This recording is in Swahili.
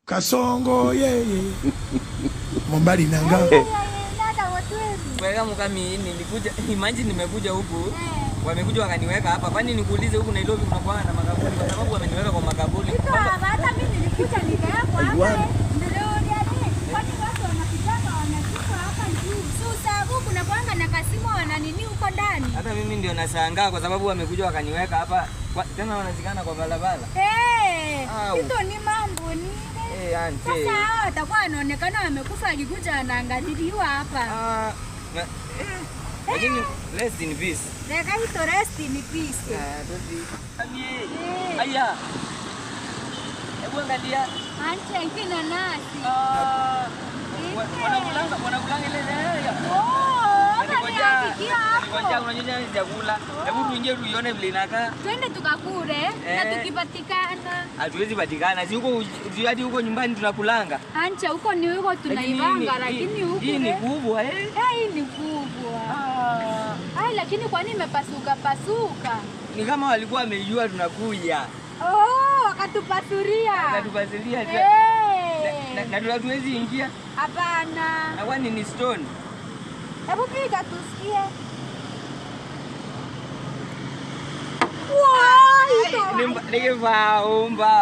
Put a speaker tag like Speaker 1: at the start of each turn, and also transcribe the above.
Speaker 1: Kasongo yeye. Mombali nanga.
Speaker 2: Weka mkami nilikuja, imagine nimekuja huku. Wamekuja wakaniweka hapa. Kwani nikuulize huku Nairobi kuna kwa na makaburi kwa sababu wameniweka kwa makaburi.
Speaker 3: Hata mimi nilikuja nikaapa hapa. Ndio yani. Kwani watu wanapitaka wanafika hapa juu. Sasa huku kuna kwanga na kasimo wana nini huko ndani?
Speaker 2: Hata mimi ndio nashangaa kwa sababu wamekuja wakaniweka hapa. Tena wanazikana kwa barabara.
Speaker 3: Hizo ni mambo ni. Sasa hao watakuwa wanaonekana wamekufa akikuja anaangaliliwa hapa.
Speaker 2: Lakini rest in peace.
Speaker 3: Reka hito rest in peace.
Speaker 2: Aya. Hebu angalia.
Speaker 3: Ante kina nasi.
Speaker 2: Wanakulanga ile ya. Ngoja unanyonya chakula. Hebu tuingie tuione vile inakaa.
Speaker 3: Twende tukakure na tukipatikana.
Speaker 2: Hatuwezi patikana. Si huko hadi huko nyumbani tunakulanga.
Speaker 3: Ancha huko ni huko tunaivanga lakini huko.
Speaker 2: Hii ni kubwa
Speaker 3: hii ni kubwa. Lakini kwa nini imepasuka pasuka?
Speaker 2: Ni kama walikuwa wamejua tunakuja.
Speaker 3: Wakatupasuria.
Speaker 2: Wakatupasuria. Na hatuwezi ingia.
Speaker 3: Hapana.
Speaker 2: Na kwani ni stone?
Speaker 3: Hebu piga tusikie.
Speaker 2: Wow! Ni vaomba.